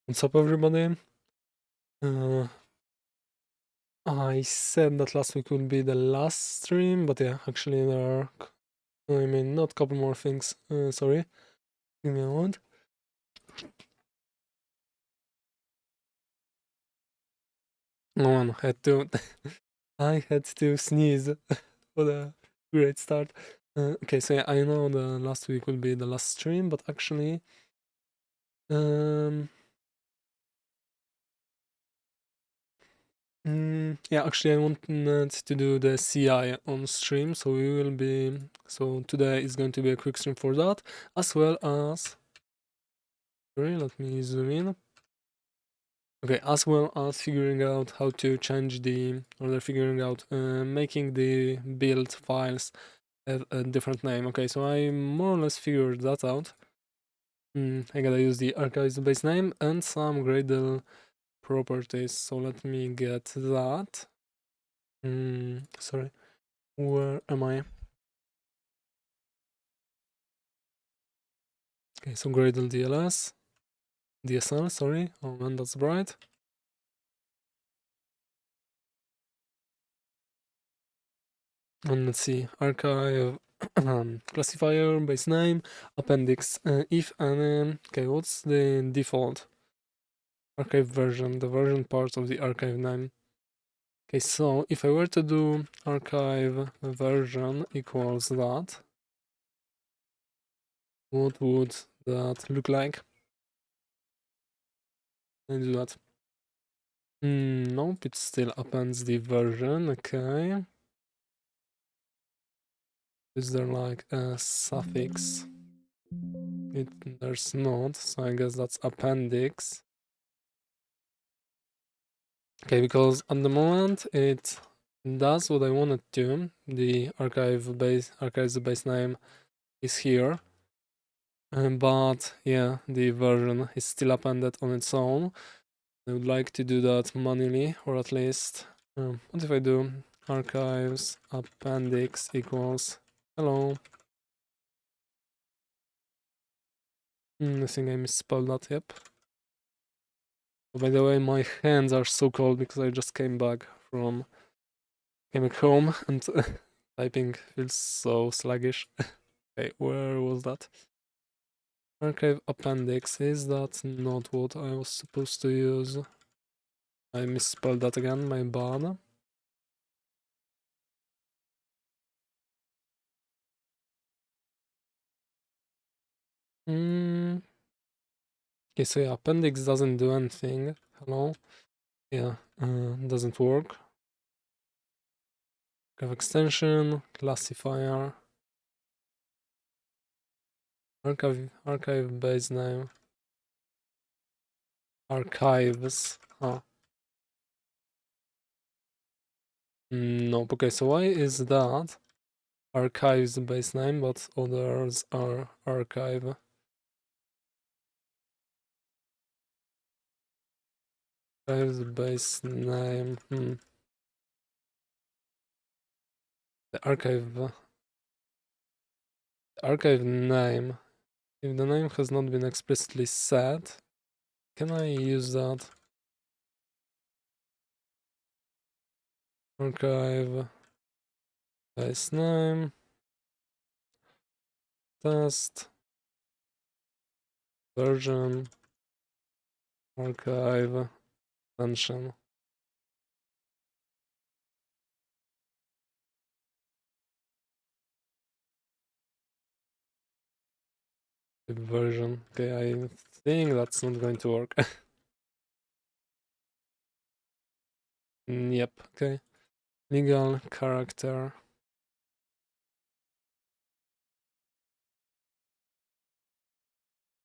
What's up, everybody? I said that last week will be the last stream, but yeah, actually there are, not a couple more things. Sorry, give me a moment. No one had to. I had to sneeze for the great start. Okay, so yeah, I know the last week will be the last stream, but actually, yeah, actually I wanted to do the CI on stream, so today is going to be a quick stream for that, as well as, sorry, let me zoom in. Okay, as well as figuring out how to change figuring out, making the build files have a different name. Okay, so I more or less figured that out. I gotta use the archives base name and some Gradle properties, so let me get that. Sorry, where am I? Okay, so Gradle DSL, sorry. Oh man, that's bright. And let's see, archive classifier, base name, appendix, if any. Okay, what's the default archive version, the version part of the archive name? Okay, so if I were to do archive version equals that, what would that look like? I do that. Nope, it still appends the version. Okay. Is there like a suffix? There's not, so I guess that's appendix. Okay, because at the moment it does what I wanted to. The archives base name is here, but yeah, the version is still appended on its own. I would like to do that manually, or at least, what if I do archives appendix equals hello? I think I misspelled that. Yep. Oh, by the way, my hands are so cold because I just came back home and typing feels so sluggish. Okay, where was that? Archive appendix, is that not what I was supposed to use? I misspelled that again, my bad. Okay, so yeah, appendix doesn't do anything. Hello? Yeah, doesn't work. Archive extension, classifier. Archive base name. Archives. Nope. Okay, so why is that archives base name, but others are archive? Archives base name. The archive name. If the name has not been explicitly set, can I use that? Archive base name. Test. Version. Archive. Extension. Version. Okay, I think that's not going to work. Yep, okay. Legal character.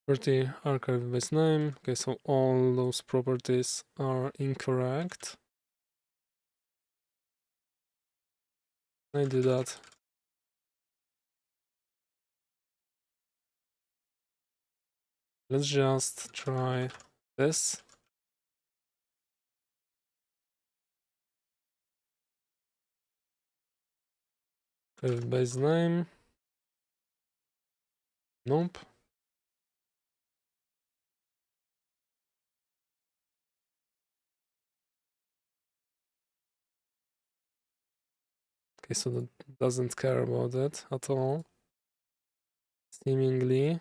Property archive base name. Okay, so all those properties are incorrect. I do that. Let's just try this. Archive base name. Nope. Okay, so that doesn't care about it at all. Seemingly.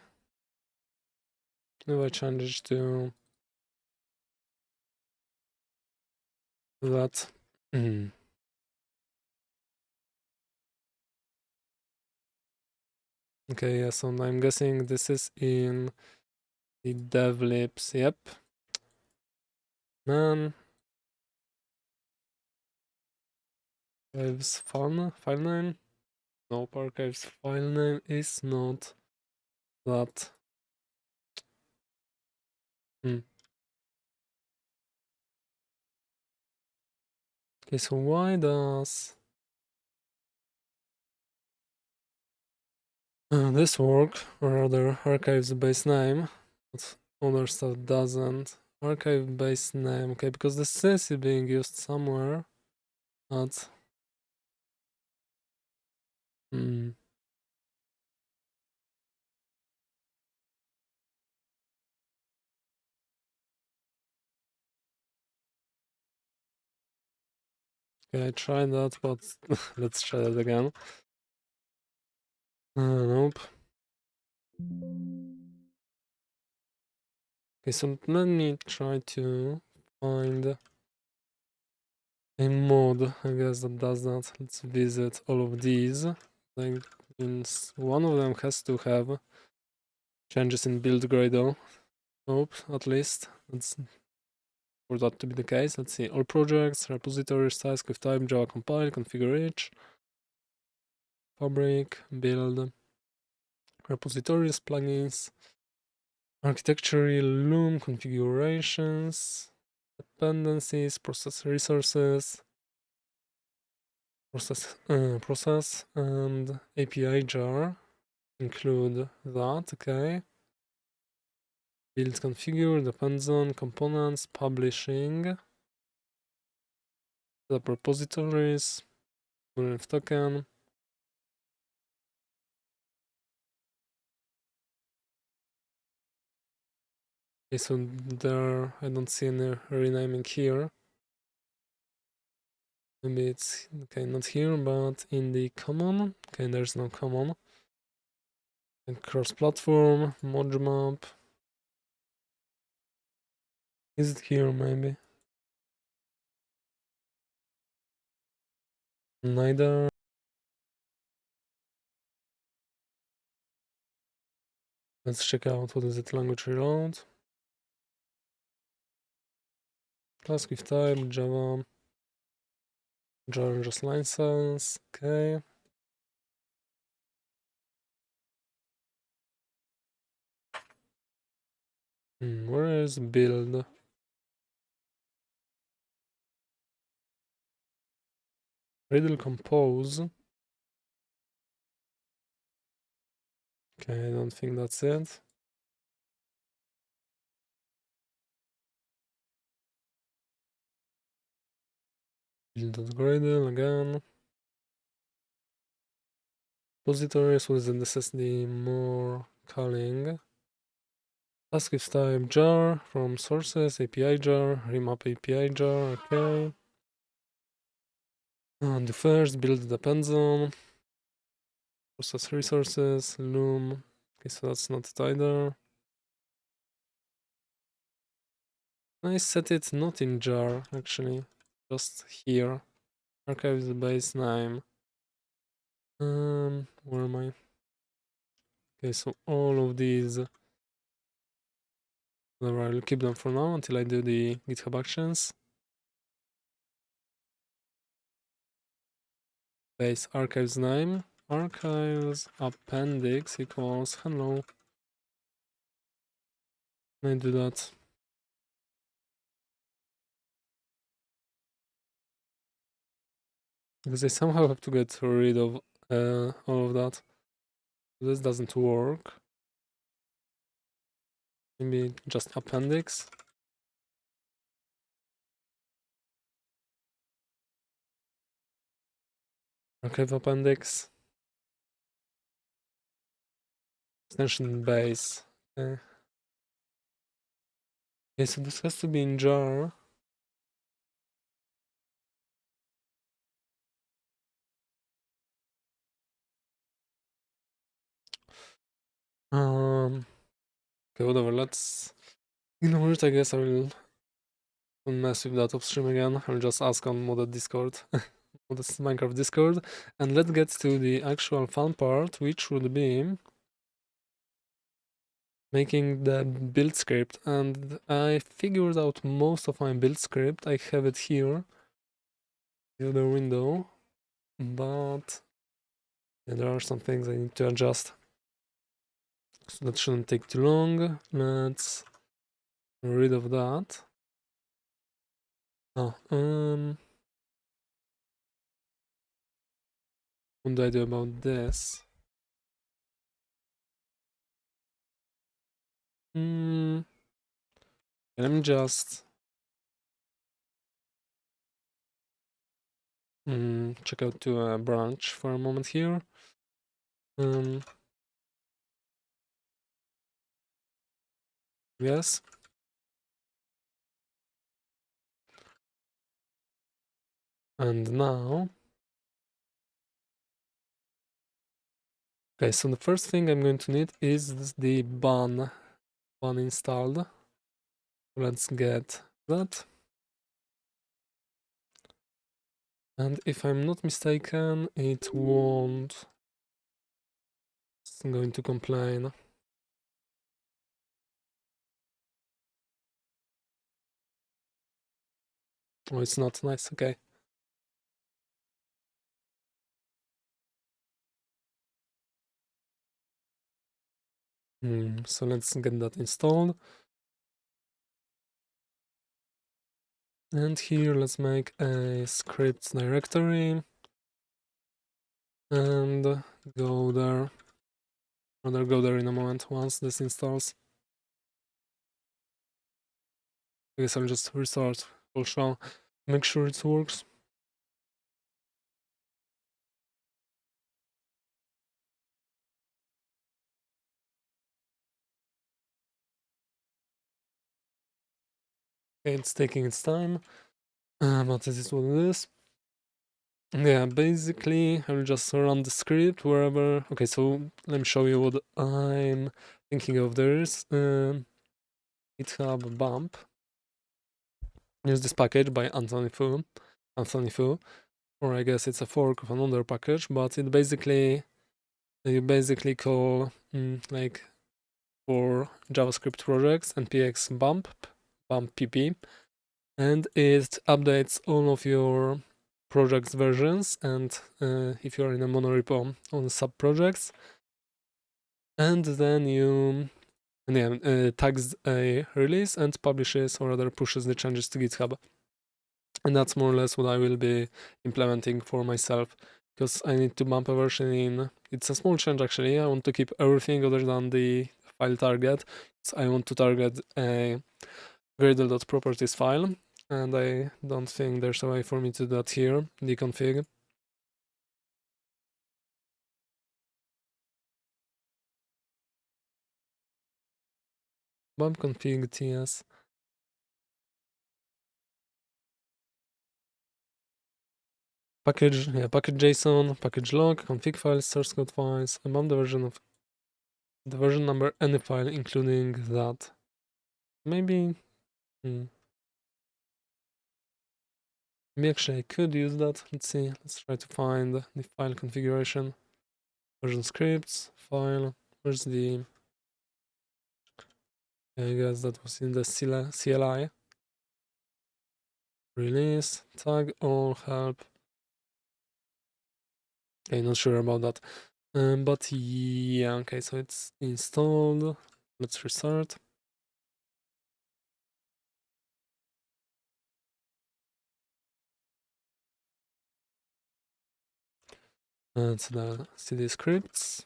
If I change it to that. Okay, yeah, so I'm guessing this is in the dev libs. Yep. Man. Archives file name? Nope, archives file name is not that. Okay, so why does this work, or rather archives base name, but other stuff doesn't? Archive base name, okay, because the sys is being used somewhere at okay, I tried that, but let's try that again. Nope. Okay, so let me try to find a mod, I guess, that does that. Let's visit all of these. Like, means one of them has to have changes in build Gradle. Hope, at least. That's for that to be the case. Let's see. All projects, repositories, task with type, Java compile, configure each, fabric, build, repositories, plugins, architecture, loom, configurations, dependencies, process resources, process and API jar include that, okay. Build configure depends on components, publishing, the repositories, token. Okay, so there I don't see any renaming here. Maybe it's okay, not here, but in the common. Okay, there's no common. And cross-platform, mod map. Is it here maybe? Neither. Let's check out what is it, language reload. Task with type, Java. Java just license, okay. Where is build? Riddle compose. Okay, I don't think that's it. Build.gradle again. Repositories within this is the more calling. Task with type jar from sources, API jar, remap API jar, okay. And the first build depends on process resources, loom. Okay, so that's not it either. I set it not in jar actually, just here. Archives base name. Where am I? Okay, so all of these. Whatever, I'll keep them for now until I do the GitHub actions. Base archives name. Archives appendix equals hello. Can I do that? Because I somehow have to get rid of all of that. This doesn't work. Maybe just appendix. Archive appendix. Extension base. Okay. Okay, so this has to be in jar. Okay, whatever, let's ignore it. I guess I will mess with that upstream again. I'll just ask on modded Discord, modded Minecraft Discord, and let's get to the actual fun part, which would be making the build script. And I figured out most of my build script. I have it here, the other window, but yeah, there are some things I need to adjust. So that shouldn't take too long. Let's get rid of that. Oh, what do I do about this? Let me just check out to a branch for a moment here. Yes. And now, okay, so the first thing I'm going to need is the ban installed. Let's get that. And if I'm not mistaken, it won't. It's going to complain. Oh, it's not nice. Okay. So let's get that installed. And here, let's make a scripts directory and go there. Rather go there in a moment once this installs. I guess I'll just restart full show, make sure it works. Okay, it's taking its time, but this is what it is. Yeah, basically, I'll just run the script wherever. Okay, so let me show you what I'm thinking of. There's GitHub bump. There's this package by Anthony Fu, or I guess it's a fork of another package, but it basically you basically call like for JavaScript projects npx bump pp, and it updates all of your projects versions, and if you're in a monorepo on sub projects, and then you tags a release and publishes or rather pushes the changes to GitHub. And that's more or less what I will be implementing for myself, because I need to bump a version in. It's a small change actually. I want to keep everything other than the file target. So I want to target a gradle.properties file, and I don't think there's a way for me to do that here, deconfig. Bump config ts. Package JSON, package log, config files, source code files, and bump the version number any file, including that. Maybe, maybe actually I could use that. Let's see. Let's try to find the file configuration. Version scripts, file. Where's the? I guess that was in the CLI. Release, tag all, help. Okay, not sure about that. But yeah, okay, so it's installed. Let's restart. That's the cd scripts.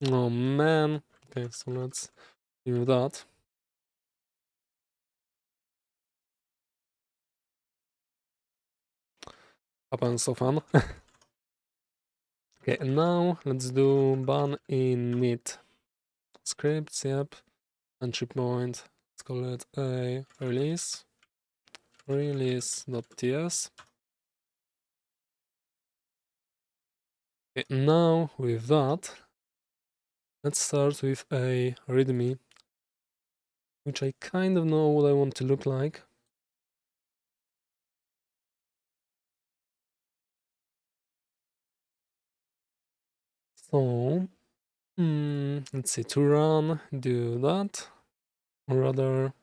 Oh man. Okay, so let's do that. Happens so fun. Okay, and now let's do ban init scripts. Yep, entry point. Let's call it a release.ts. Okay, now with that, let's start with a readme, which I kind of know what I want to look like. So, let's see, to run, do that, or rather,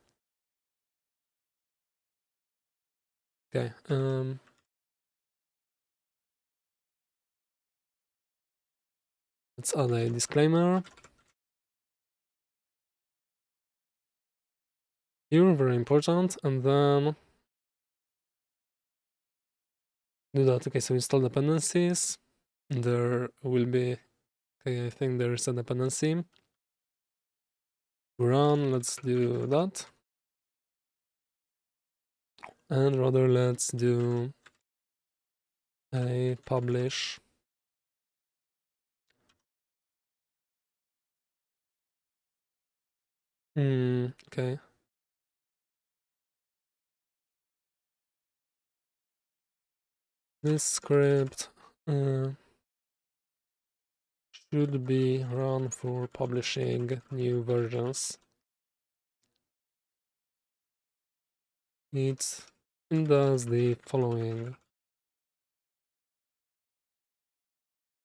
okay, let's add a disclaimer. Here, very important, and then do that. Okay, so install dependencies. There will be, okay, I think there is a dependency. Run, let's do that. And rather, let's do a publish. Okay. This script should be run for publishing new versions. It does the following.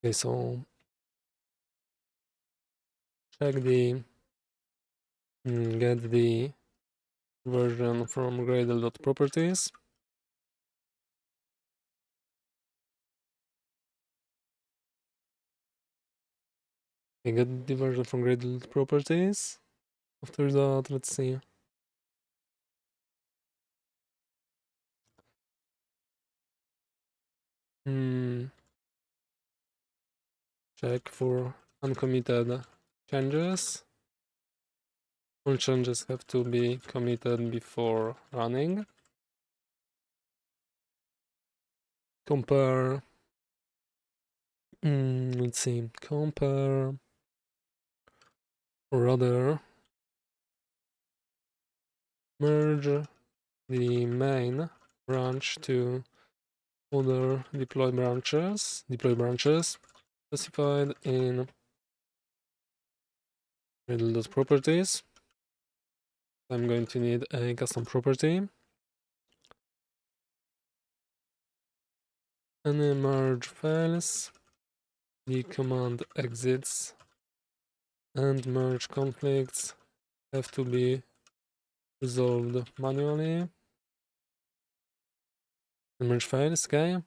Okay, so check the get the version from gradle.properties. Okay, get the version from gradle.properties. After that, let's see. Check for uncommitted changes. All changes have to be committed before running. Compare. Let's see. Compare, or rather, merge the main branch to other deploy branches specified in middle.properties. I'm going to need a custom property. Any merge fails, the command exits, and merge conflicts have to be resolved manually. The merge fails, okay.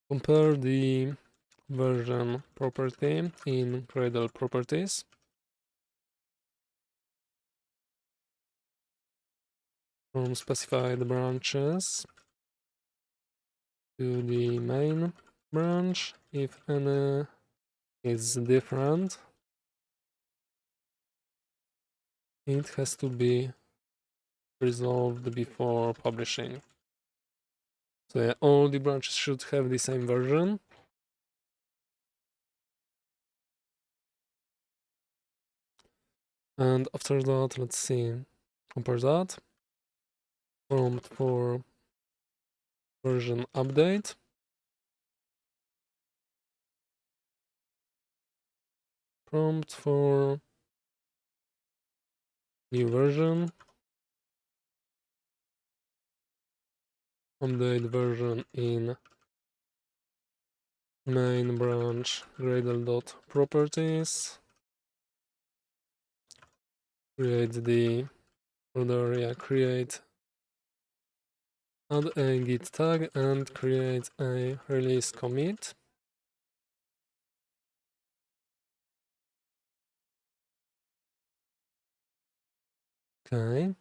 Compare the version property in Gradle properties. From specified branches to the main branch. If any is different, it has to be resolved before publishing. So yeah, all the branches should have the same version. And after that, let's see, compare that. Prompt for version update. Prompt for new version. Update version in main branch gradle.properties. Create the order, yeah, create, add a git tag and create a release commit. Okay.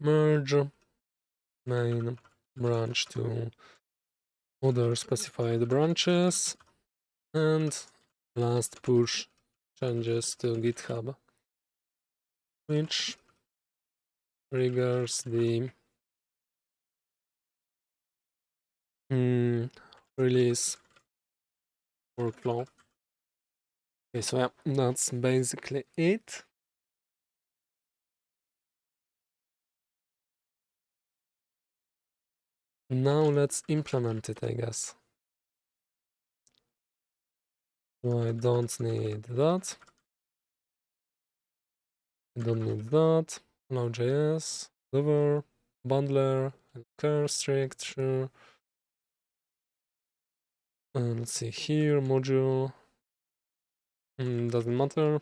Merge main branch to other specified branches, and last push changes to GitHub, which triggers the release workflow. Okay, so yeah, that's basically it. Now let's implement it, I guess. So I don't need that. I don't need that. Node.js, deliver, bundler, care strict, sure. And let's see here, module. Doesn't matter.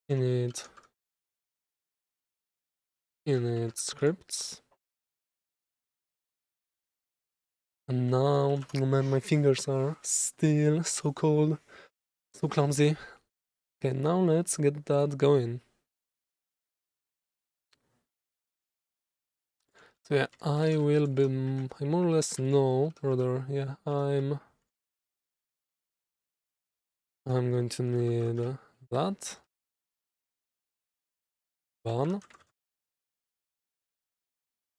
Init scripts. And now, oh man, my fingers are still so cold, so clumsy. Okay, now let's get that going. So yeah, I will be, I more or less know, rather, yeah, I'm going to need that. One.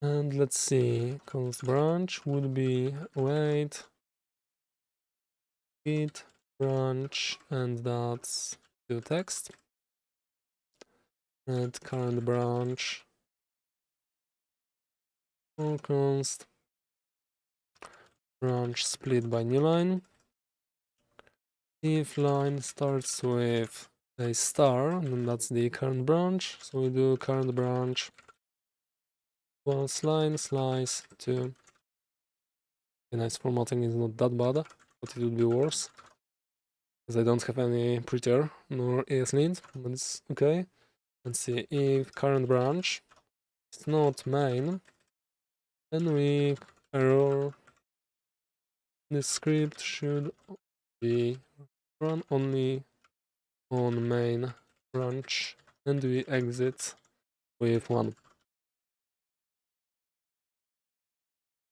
And let's see, const branch would be wait, git branch, and that's the text. And current branch, const branch split by new line. If line starts with a star, then that's the current branch. So we do current branch line slice to. Nice formatting is not that bad, but it would be worse. Because I don't have any preter nor ESLint, but it's okay. Let's see, if current branch is not main, then we error this script should be run only on main branch, and we exit with 1.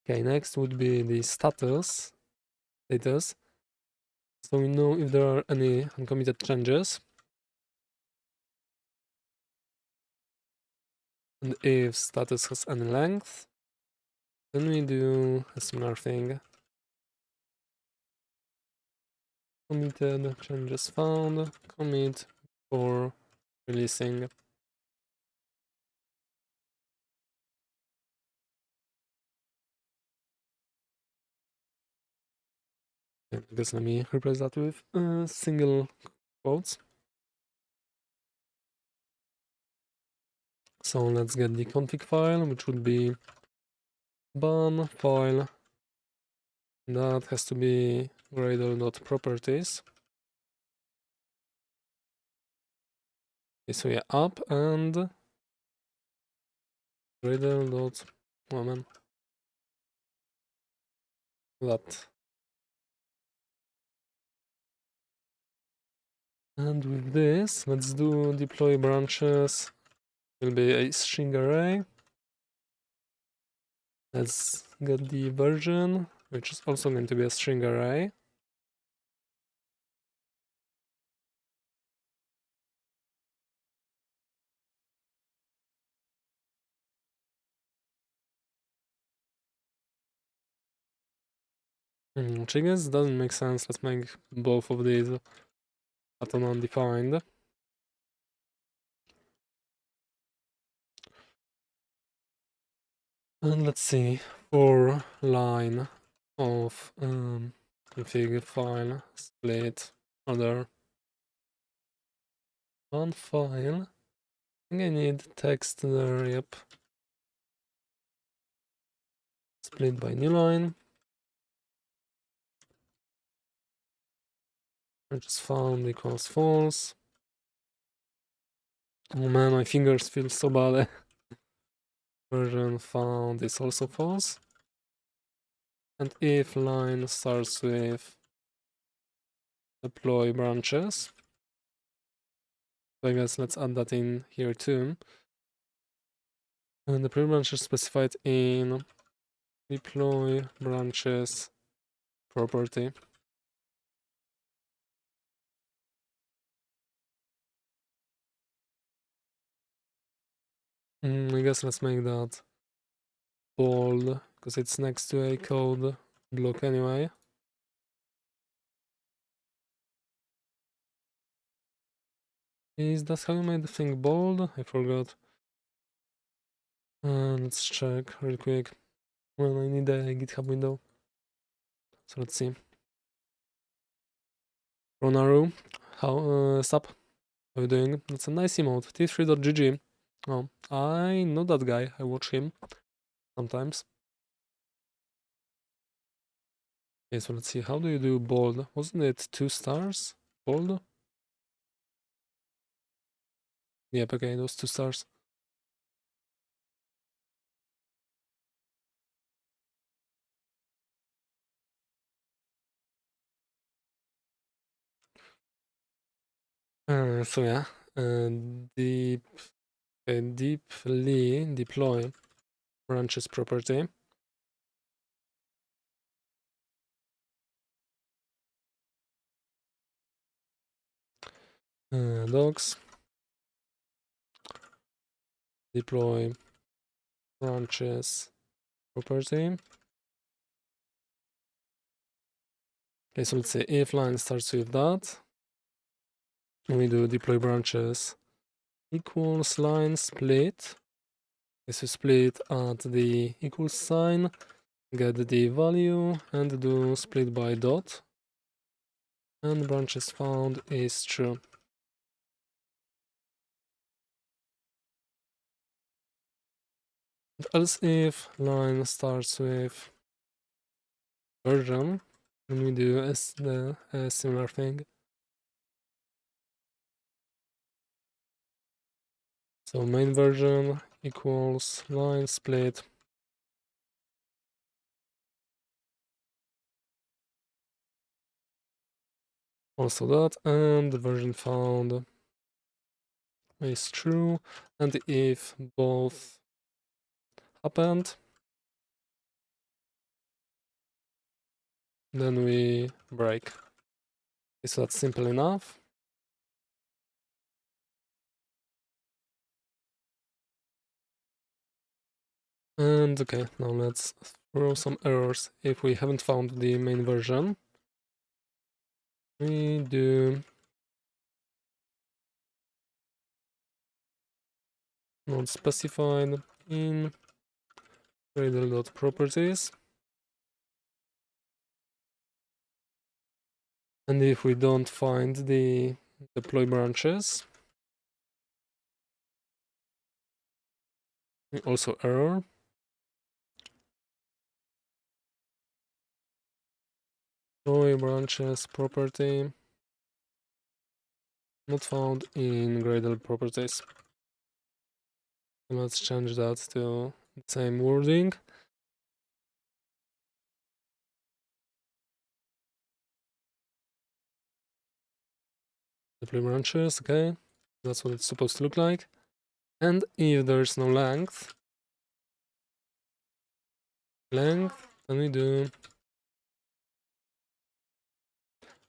Okay, next would be the status. So we know if there are any uncommitted changes. And if status has any length, then we do a similar thing. Committed changes found, commit for releasing. I guess let me replace that with single quotes. So let's get the config file, which would be ban file. That has to be gradle.properties. Okay, so yeah, up and gradle. Oh man, that. And with this, let's do deploy branches. Will be a string array. Let's get the version, which is also going to be a string array. Which I guess doesn't make sense. Let's make both of these button undefined. And let's see, for line of config file split other one file. I think I need text there, yep. Split by new line. I just found equals false. Oh man, my fingers feel so bad. Version found is also false. And if line starts with deploy branches, so I guess let's add that in here too. And the pre-branch is specified in deploy branches property. I guess let's make that bold, because it's next to a code block anyway. Is that how you made the thing bold? I forgot. Let's check real quick. Well, I need a GitHub window. So let's see. Ronaru, how, stop. How are you doing? That's a nice emote. T3.gg. Oh, I know that guy. I watch him sometimes. Okay, so let's see. How do you do bold? Wasn't it 2 stars? Bold? Yep, okay, those 2 stars. So yeah, deep, deeply deploy branches property. Docs, deploy branches property. Okay, so let's say if line starts with that, we do deploy branches equals line split. This is split at the equals sign, get the value, and do split by dot. And branches found is true. And else if line starts with version, then we do a similar thing. So main version equals line split. Also that, and the version found is true. And if both happened, then we break. So that's simple enough. And okay, now let's throw some errors. If we haven't found the main version, we do not specified in Gradle.properties. And if we don't find the deploy branches, also error. Deploy branches property not found in Gradle properties. Let's change that to the same wording. Deploy branches, okay. That's what it's supposed to look like. And if there's no length, then we do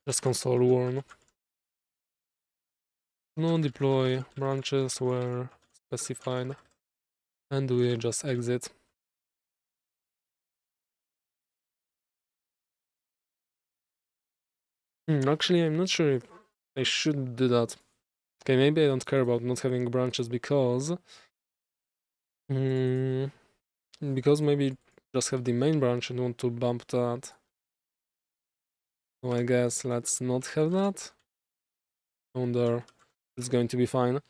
just console warn. No deploy branches were specified, and we just exit. Actually, I'm not sure if I should do that. Okay, maybe I don't care about not having branches because maybe just have the main branch and want to bump that. So I guess let's not have that. On there, it's going to be fine.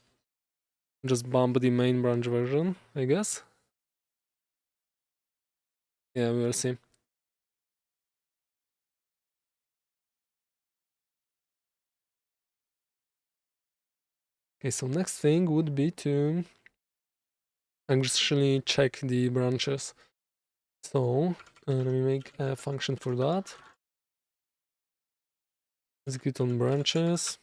Just bump the main branch version, I guess. Yeah, we will see. Okay, so next thing would be to actually check the branches. So let me make a function for that. Execute on branches,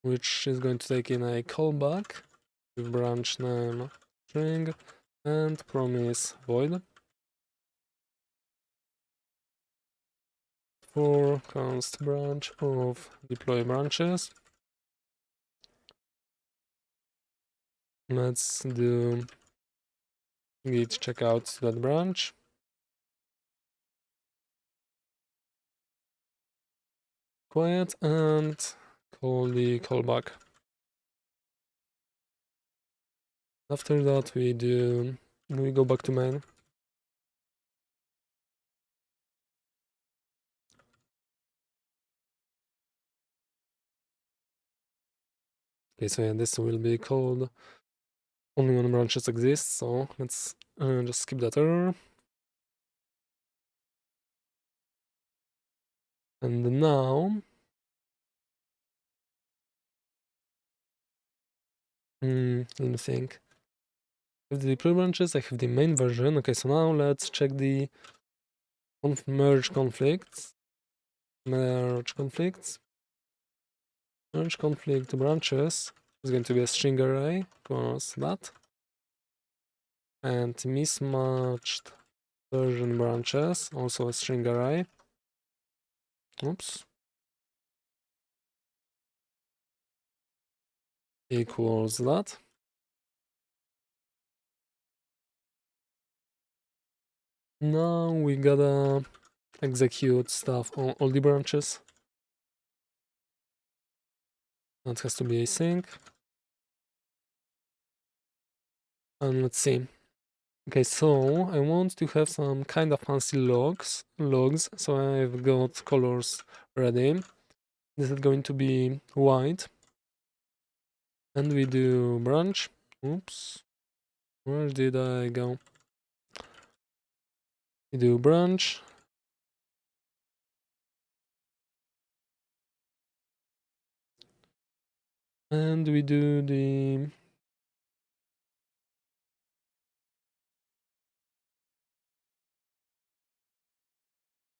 which is going to take in a callback with branch name string and promise void for const branch of deploy branches. Let's do git checkout that branch. Quiet and call the callback. After that we go back to main. Okay, so yeah, this will be called only when branches exist, so let's just skip that error. And now let me think. With the deploy branches, I have the main version. Okay, so now let's check the merge conflicts. Merge conflict branches is going to be a string array, equals that. And mismatched version branches, also a string array. Oops. Equals that. Now we gotta execute stuff on all the branches. That has to be async. And let's see. Okay, so I want to have some kind of fancy logs. So I've got colors ready. This is going to be white. And we do branch. Oops. Where did I go? We do branch. And we do the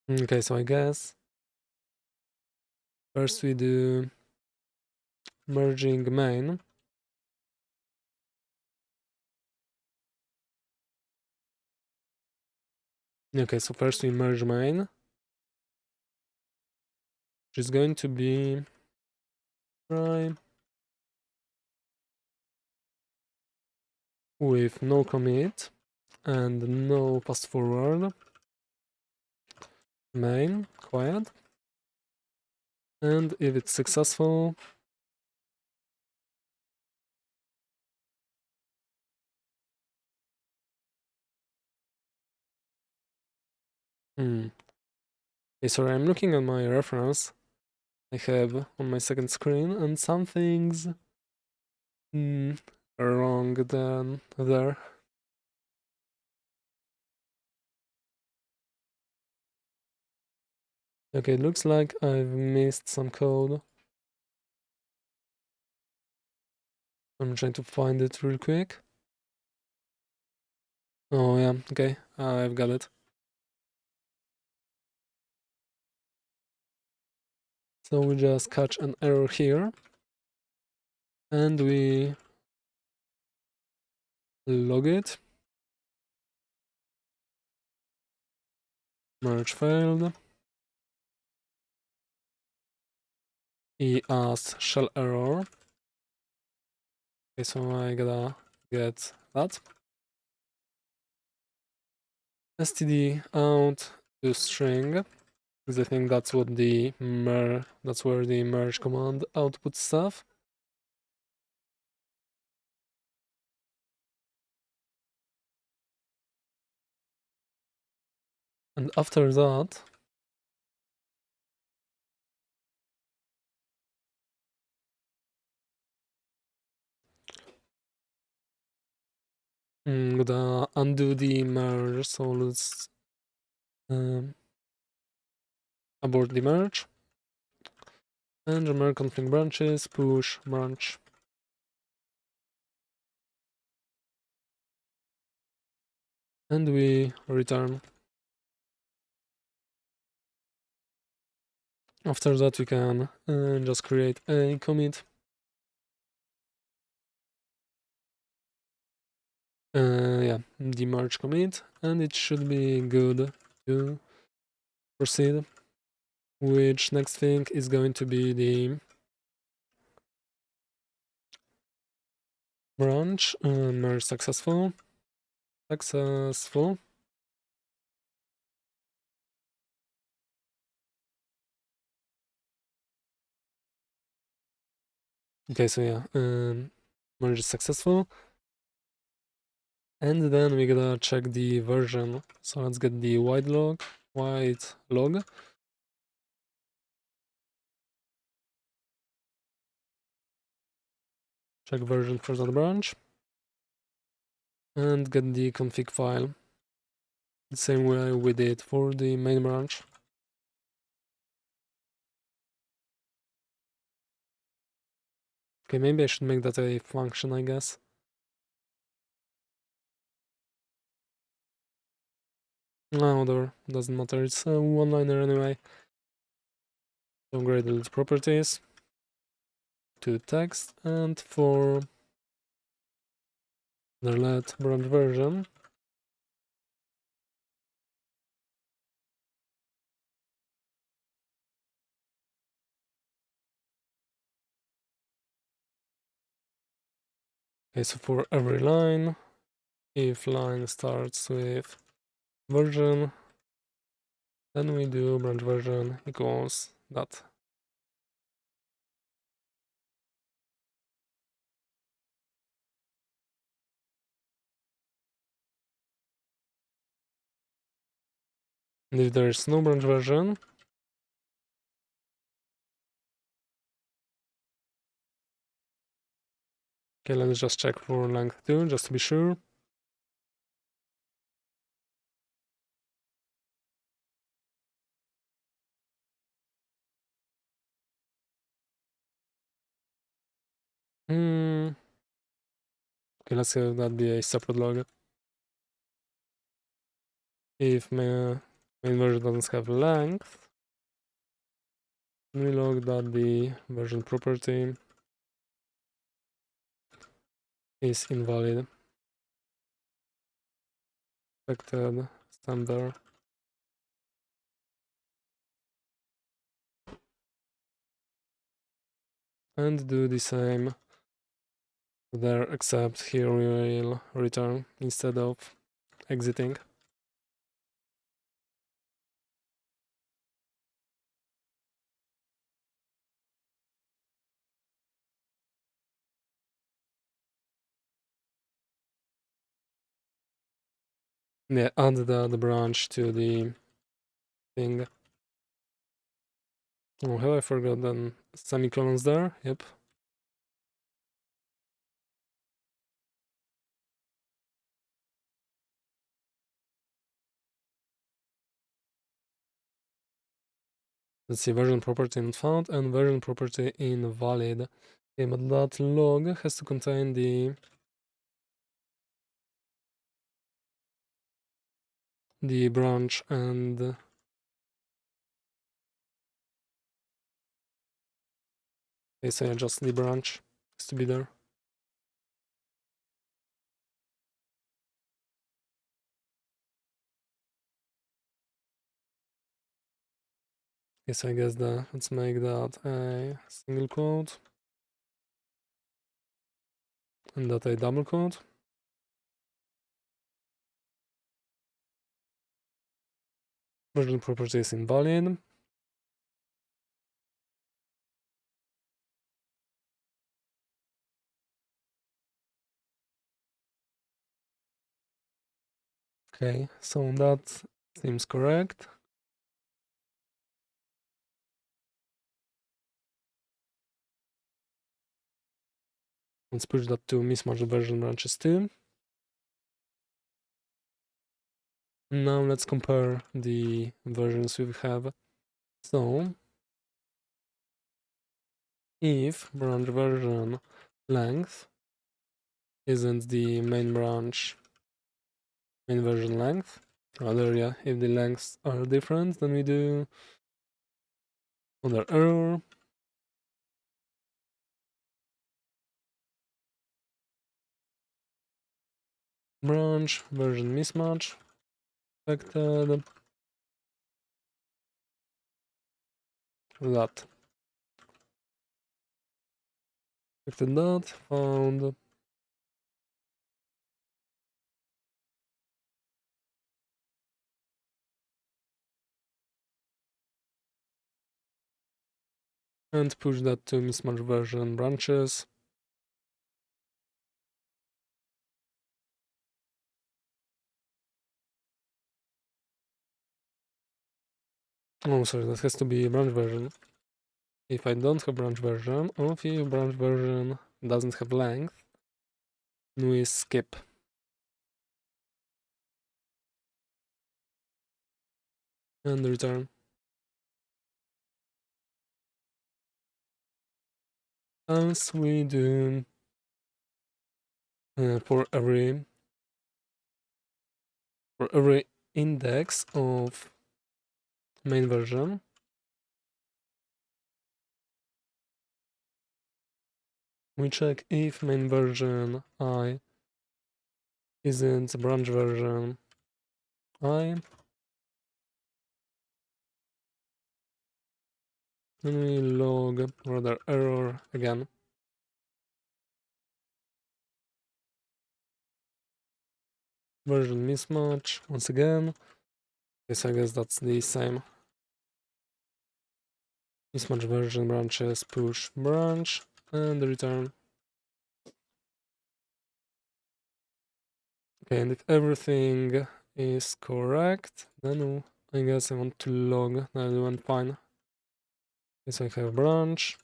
okay, so I guess first we do merging main. Okay, so first we merge main, which is going to be try with no commit and no fast forward. Main, quiet. And if it's successful, okay, sorry, I'm looking at my reference I have on my second screen, and some things are wrong then there. Okay, it looks like I've missed some code. I'm trying to find it real quick. Oh yeah, okay, I've got it. So we just catch an error here, and we log it. Merge failed. EAS shell error. Okay, so I gotta get that. std out to string, because I think that's what that's where the merge command outputs stuff. And after that, I'm gonna undo the merge, so let's abort the merge. And remember config branches, push branch. And we return. After that, we can just create a commit. Yeah, the merge commit, and it should be good to proceed. Which next thing is going to be the branch, merge successful. Successful. Okay, so yeah, merge is successful. And then we gotta check the version. So let's get the white log. Check version for that branch. And get the config file. The same way we did for the main branch. Okay, maybe I should make that a function, I guess. No, whatever, doesn't matter, it's a one-liner anyway. Downgrade the properties to text, and for the let branch version, okay, so for every line, if line starts with version, then we do branch version equals that. And if there's no branch version, okay, let's just check for length too, just to be sure. Okay, let's have that be a separate log. If my main version doesn't have length, we log that the version property is invalid. Expected standard. And do the same there, except here we will return instead of exiting. Yeah, add the branch to the thing. Oh, have I forgotten semicolons there? Yep. Let's see, version property not found and version property invalid. Okay, but that log has to contain the branch and okay, so yeah, just the branch has to be there. Okay, so I guess let's make that a single quote and that a double quote. Version property is invalid. Okay, so that seems correct. Let's push that to mismatch version branches too. Now let's compare the versions we have. So if branch version length isn't the main version length, rather, yeah, if the lengths are different, then we do under error branch version mismatch affected that affected that found and push that to mismatch version branches. Oh, sorry, that has to be branch version. If I don't have branch version, or if branch version doesn't have length, we skip. And return. As we do for every index of main version, we check if main version I isn't branch version I, then we log rather error again. Version mismatch once again. Yes, I guess that's the same. Mismatch version branches push branch and return. Okay, and if everything is correct, then I guess I want to log that it went fine. Yes, I have branch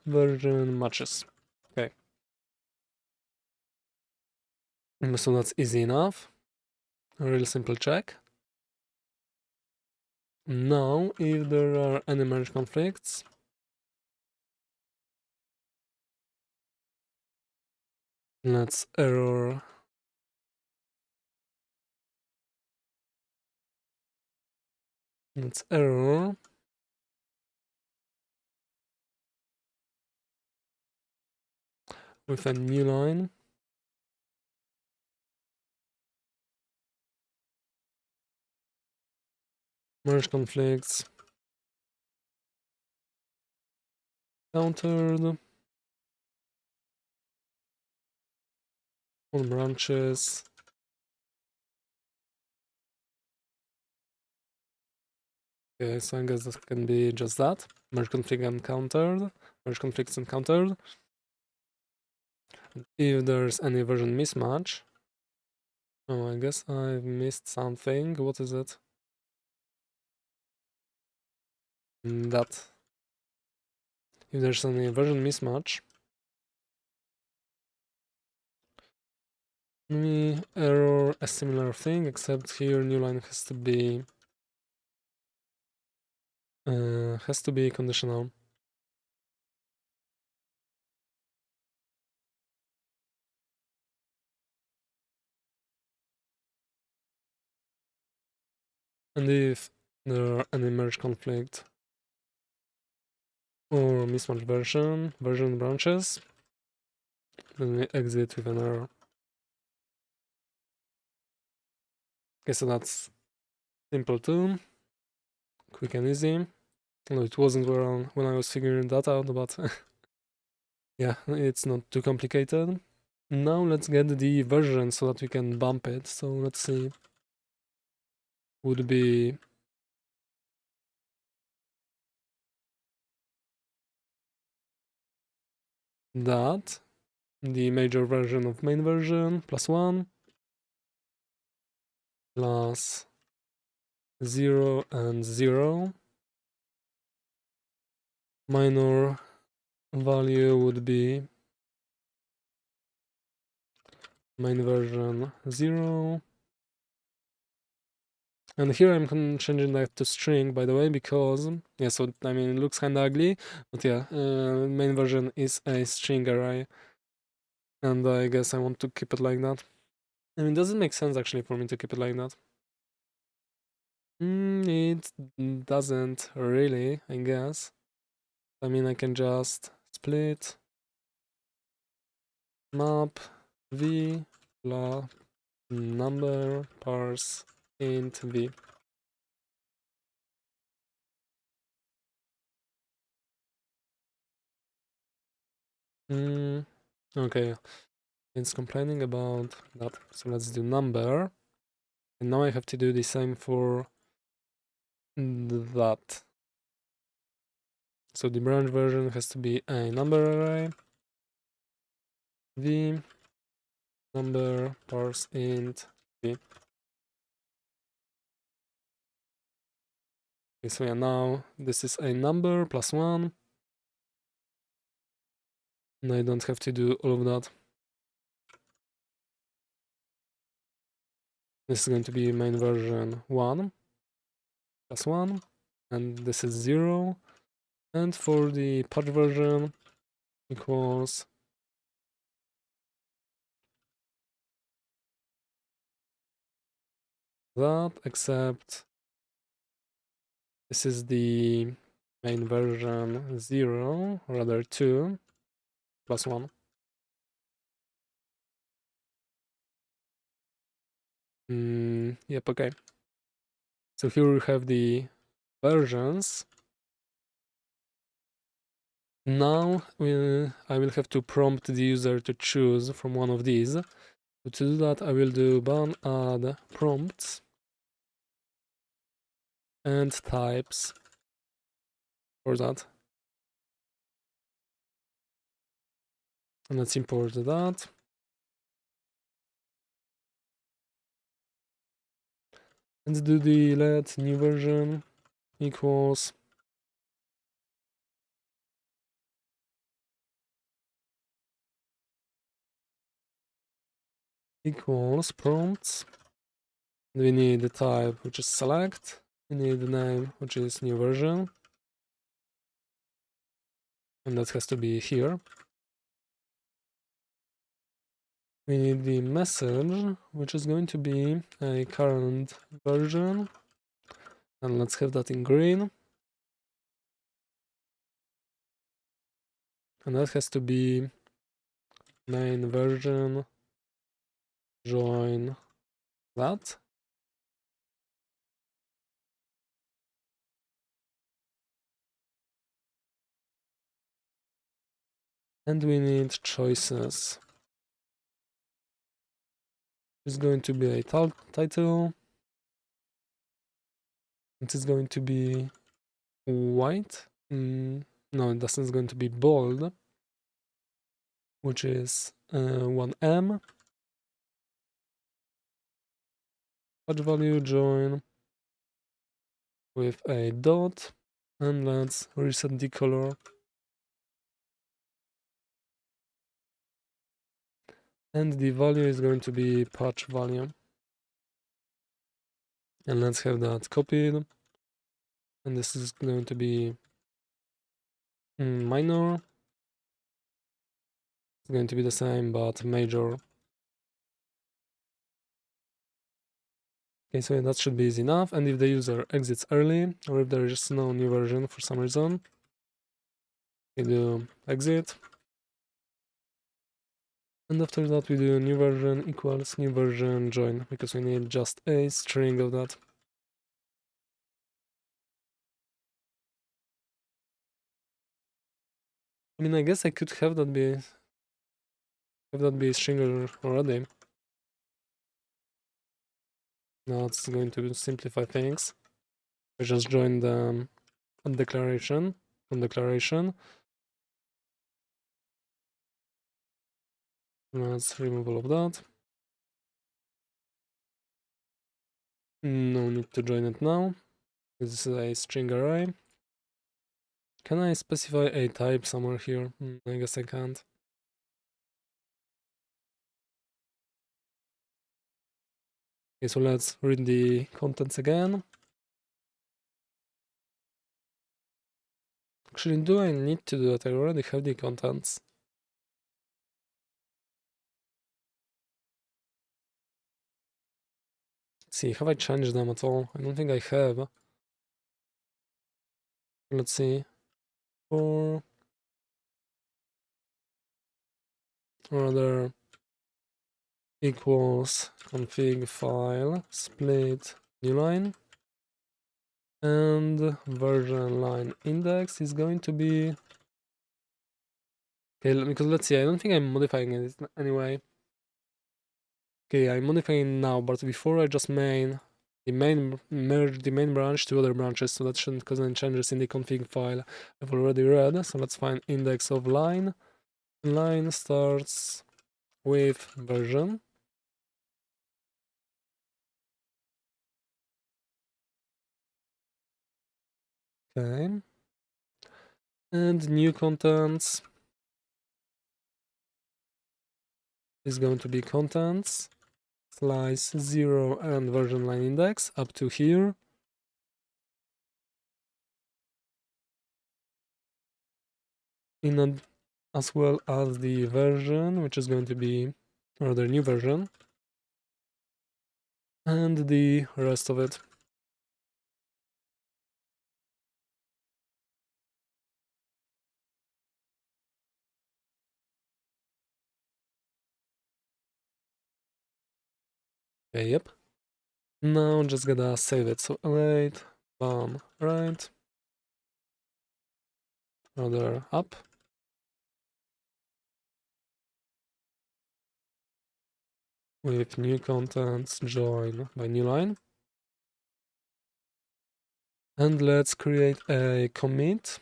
version matches. Okay. So that's easy enough. A real simple check. Now, if there are any merge conflicts, let's error with a new line. Merge conflicts countered on branches. Okay, so I guess that can be just that. Merge conflict encountered. Merge conflicts encountered. If there's any version mismatch. Oh, I guess I've missed something. What is it? That. If there's any version mismatch, we error a similar thing, except here new line has to be conditional. And if there are any merge conflict or mismatch version branches, then we exit with an error. Okay, so that's simple too. Quick and easy. No, it wasn't when I was figuring that out, but yeah, it's not too complicated. Now let's get the version so that we can bump it. So let's see. Would be that the major version of main version +1 plus 0 and 0. Minor value would be main version 0. And here I'm changing that to string, by the way, because, yeah, so, I mean, it looks kinda ugly, but yeah, main version is a string array. And I guess I want to keep it like that. I mean, does it make sense, actually, for me to keep it like that? It doesn't really, I guess. I mean, I can just split map v blah number parse int v. Okay, it's complaining about that. So let's do number. And now I have to do the same for that. So the branch version has to be a number array. V number parse int v. Okay, so yeah, now this is a number plus 1. And I don't have to do all of that. This is going to be main version 1 plus 1, and this is 0. And for the patch version equals that, except this is the main version 0, rather 2 plus 1. Yep, okay. So here we have the versions. Now I will have to prompt the user to choose from one of these. So to do that, I will do ban add prompts and types for that. And let's import that. And do the let new version equals prompts. We need the type, which is select. We need the name, which is new version. And that has to be here. We need the message, which is going to be a current version. And let's have that in green. And that has to be main version join that. And we need choices. It's going to be a title. It is going to be white. No, it doesn't. It's going to be bold, which is 1M. Patch value join with a dot, and let's reset the color. And the value is going to be patch value. And let's have that copied. And this is going to be minor. It's going to be the same, but major. Okay, so that should be easy enough. And if the user exits early, or if there is no new version for some reason, we do exit. And after that, we do new version equals new version join, because we need just a string of that. I mean, I guess I could have that be a string already. Now it's going to simplify things. I just join the declaration on declaration. Let's remove all of that. No need to join it now. This is a string array. Can I specify a type somewhere here? I guess I can't. Okay, so let's read the contents again. Actually, do I need to do that? I already have the contents. Let's see, have I changed them at all? I don't think I have. Let's see. Or rather equals config file split new line, and version line index is going to be okay, because let's see, I don't think I'm modifying it anyway. Okay, I'm modifying it now, but before I just main merge the main branch to other branches, so that shouldn't cause any changes in the config file I've already read. So let's find index of line. Line starts with version. Okay. And new contents is going to be contents slice 0 and version line index up to here. As well as the version, which is going to be, or the new version, and the rest of it. Okay, yep. Now just gotta save it. So right, bam, right, other up. With new contents, join by new line. And let's create a commit.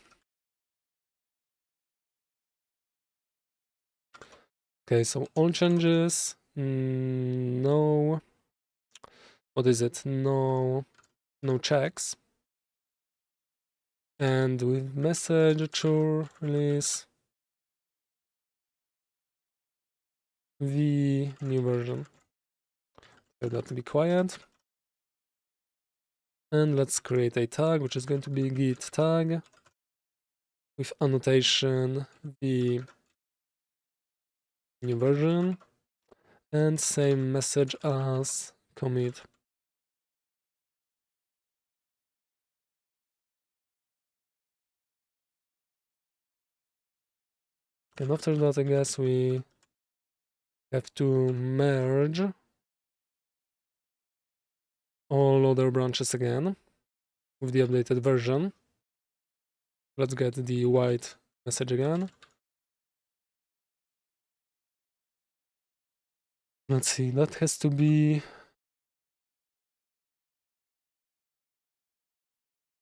Okay, so all changes, no, what is it? No checks. And with message true release the new version. So that to be quiet. And let's create a tag, which is going to be git tag with annotation the new version and same message as commit. And after that, I guess we have to merge all other branches again with the updated version. Let's get the white message again. Let's see, that has to be,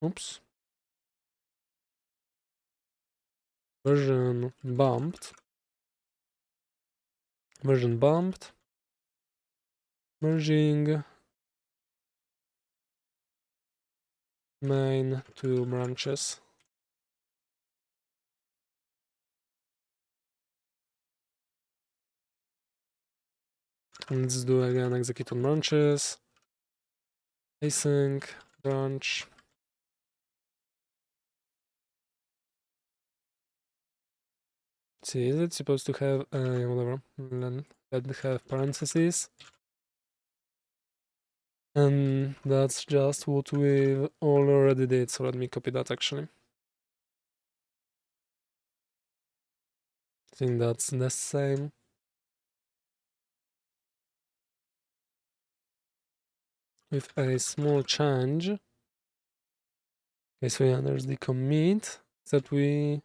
oops, version bumped, merging main two branches. Let's do again execute on branches, async branch. See, is it supposed to have whatever? Let it have parentheses. And that's just what we already did, so let me copy that actually. I think that's the same. With a small change. Okay, so yeah, there's the commit that we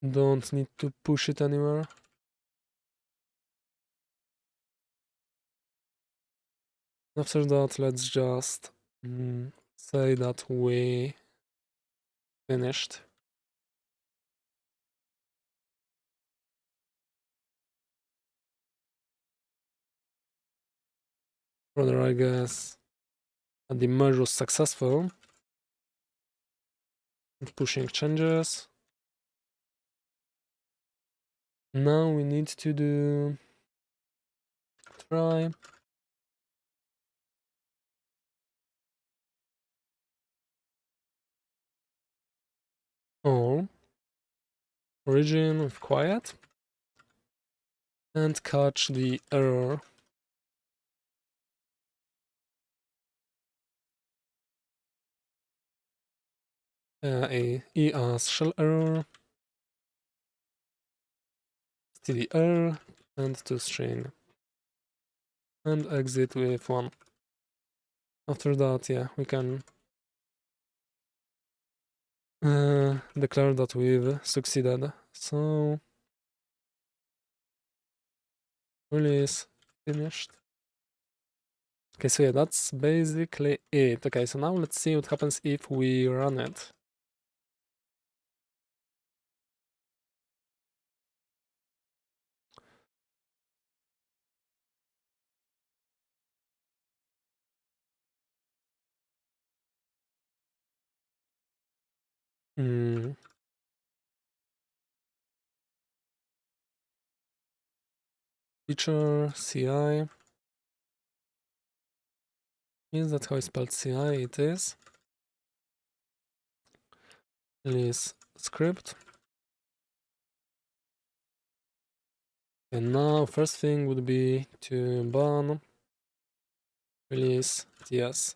don't need to push it anywhere. After that, let's just say that we finished. Rather, I guess the merge was successful. Pushing changes. Now we need to do try all origin with quiet and catch the error. A as shell error, std error, and to string, and exit with 1. After that, yeah, we can declare that we've succeeded. So release finished. Okay, so yeah, that's basically it. Okay, so now let's see what happens if we run it. Hmm. Feature CI. Is that how I spelled CI? It is. Release script. And now first thing would be to ban release TS.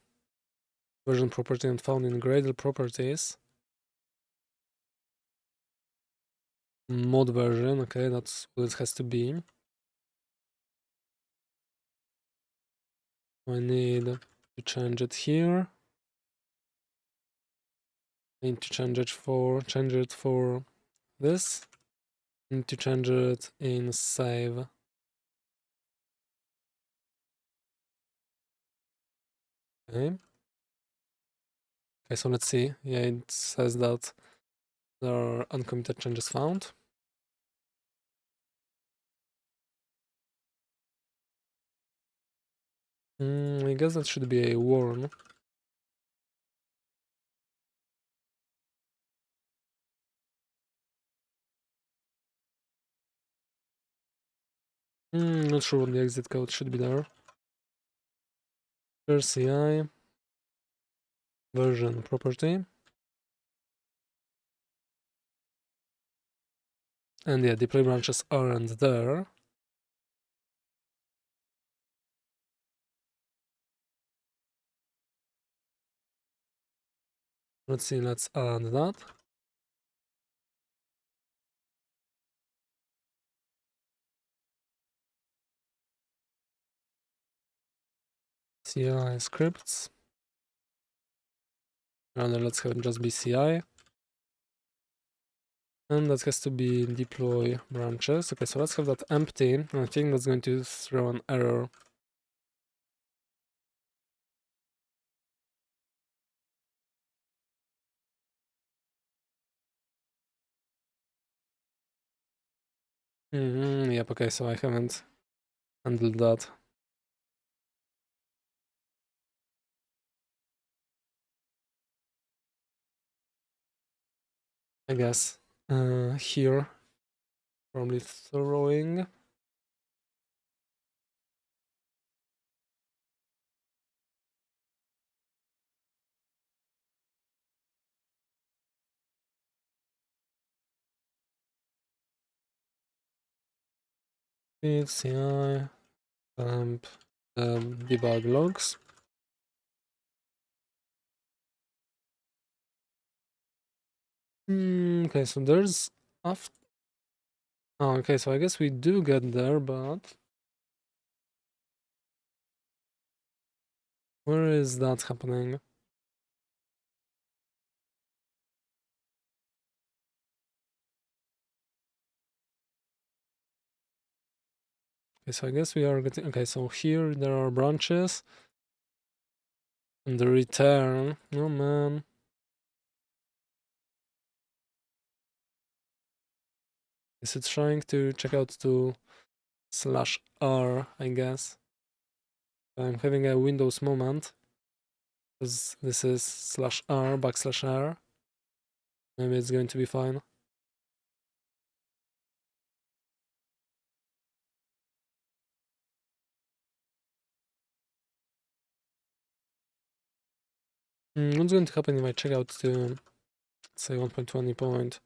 Version property not found in Gradle properties. Mod version, okay, that's what it has to be. I need to change it here. I need to change it for this. I need to change it in save. Okay. Okay, so let's see. Yeah, it says that there are uncommitted changes found. I guess that should be a warn. Not sure what the exit code should be there. CI version property. And yeah, deploy branches aren't there. Let's see, let's add that. CI scripts. Rather, let's have it just be CI. And that has to be deploy branches. Okay, so let's have that empty. I think that's going to throw an error. Yep, okay, so I haven't handled that. I guess. Here, probably throwing. Feed CI, temp, debug logs. Okay, so there's after. Oh, okay, so I guess we do get there, but where is that happening? Okay, so I guess we are getting. Okay, so here there are branches. And the return. Oh man. Is it trying to check out to /r, I guess? I'm having a Windows moment. Because this is /r, \r. Maybe it's going to be fine. What's going to happen if I check out to, say, 1.20 point?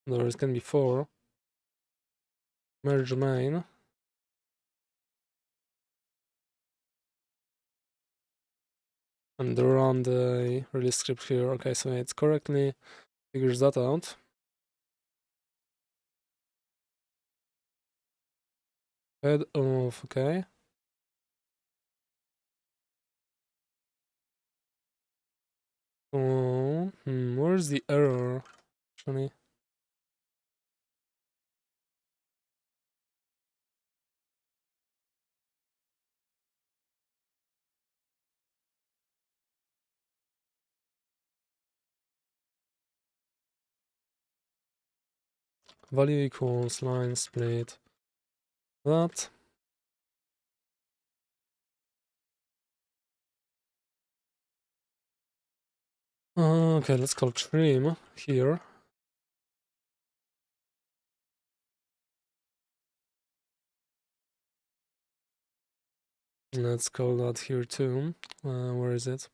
There is can be 4. Merge main. And run the release script here. Okay, so it correctly figures that out. Head of, okay. Oh, where's the error? Actually. value equals line split that. Okay, let's call trim here. Let's call that here too. Where is it?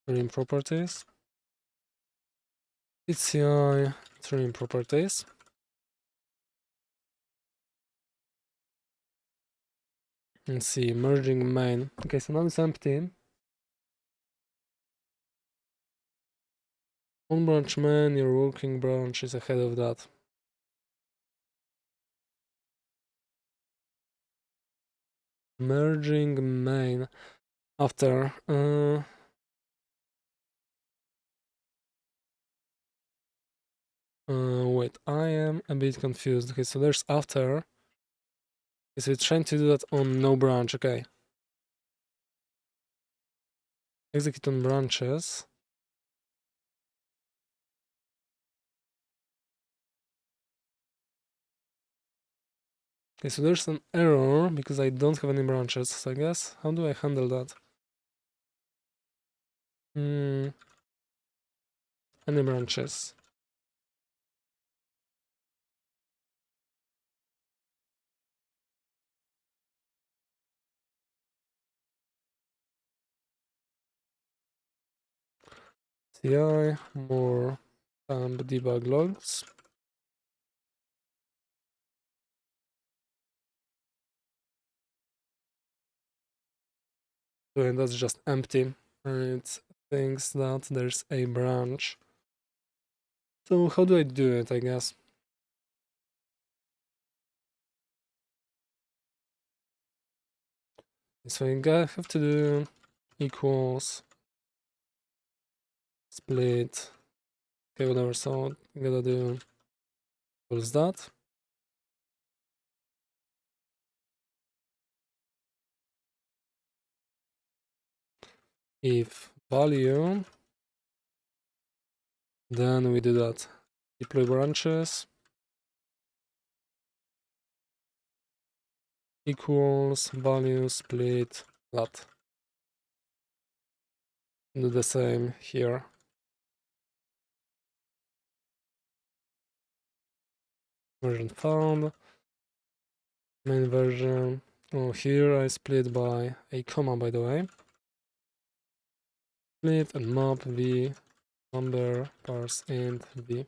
Trim properties. PCI trim properties. Let's see, merging main. Okay, so now it's empty. On branch main, your working branch is ahead of that. Merging main after. Wait, I am a bit confused. Okay, so there's after. Okay, so it's trying to do that on no branch. Okay. Execute on branches. Okay, so there's an error because I don't have any branches. So I guess, how do I handle that? Any branches. CI, more debug logs. So and that's just empty. And it thinks that there's a branch. So how do I do it, I guess? So I have to do equals split. Okay, whatever. So I gotta do equals that. If value, then we do that. Deploy branches equals value split that. Do the same here. Version found. Main version. Oh, here I split by a comma, by the way. Split and map v number parse int v.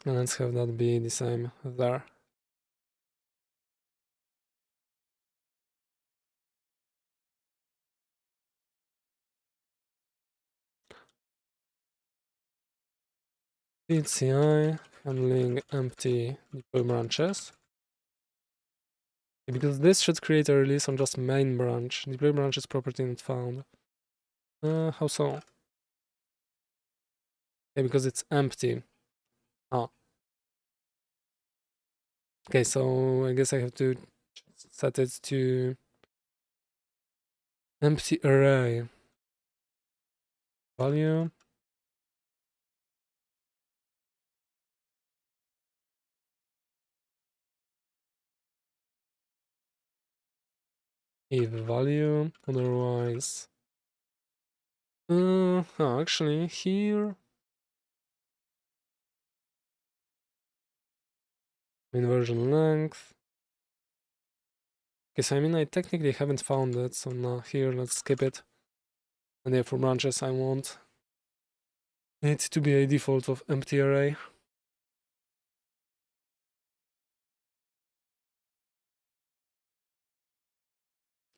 And let's have that be the same there. PCI handling empty deploy branches. Because this should create a release on just main branch. Deploy branches property not found. How so? Yeah, because it's empty. Ah. Okay, so I guess I have to set it to empty array. Value. If value, otherwise. Actually, here. Main version length. Okay, so I mean, I technically haven't found it, so now here, let's skip it. And yeah, for branches, I want it to be a default of empty array.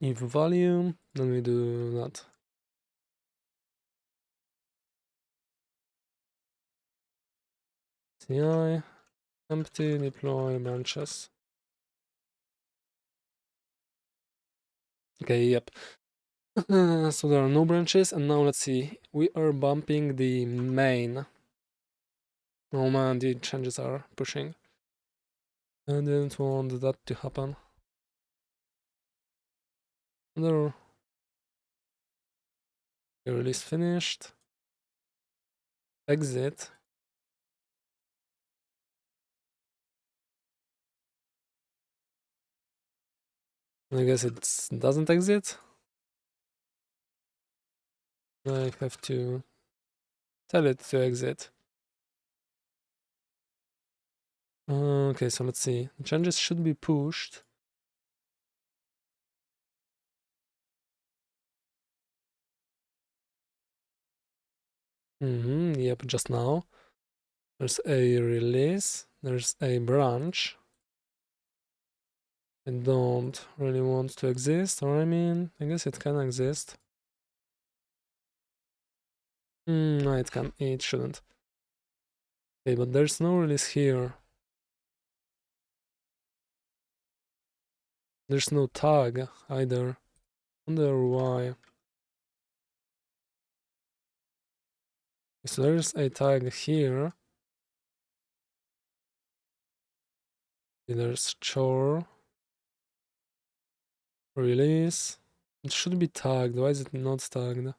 If value, then we do that. CI, empty, deploy branches. Okay, yep. So there are no branches, and now let's see. We are bumping the main. Oh man, the changes are pushing. I didn't want that to happen. Another release finished. Exit. I guess it doesn't exit. I have to tell it to exit. Okay, so let's see. Changes should be pushed. Yep, just now. There's a release. There's a branch. I don't really want to exist, or I mean, I guess it can exist. No, it can. It shouldn't. Okay, but there's no release here. There's no tag either. Wonder why. So there's a tag here. There's chore. Release. It should be tagged. Why is it not tagged?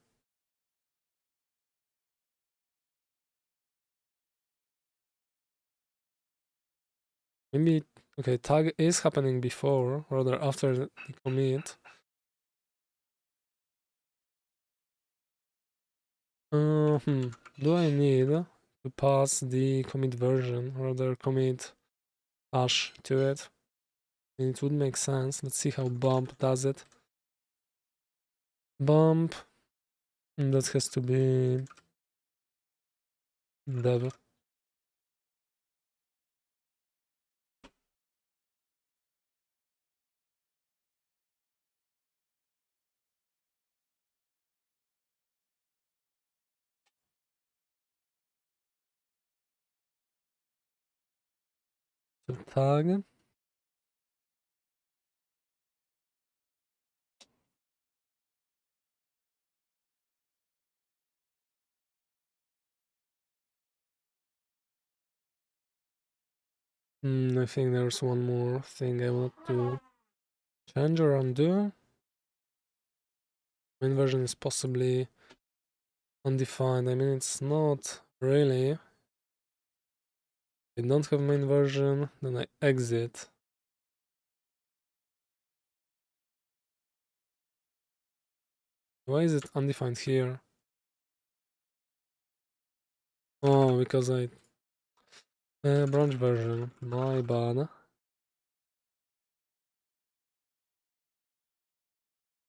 Maybe, okay, tag is happening before, rather after the commit. Do I need to pass the commit version, rather commit hash to it? It would make sense. Let's see how bump does it. Bump, and that has to be dev. So tag. I think there's one more thing I want to change or undo. Main version is possibly undefined. I mean, it's not really. I don't have main version, then I exit. Why is it undefined here? Oh, because I branch version. My bad.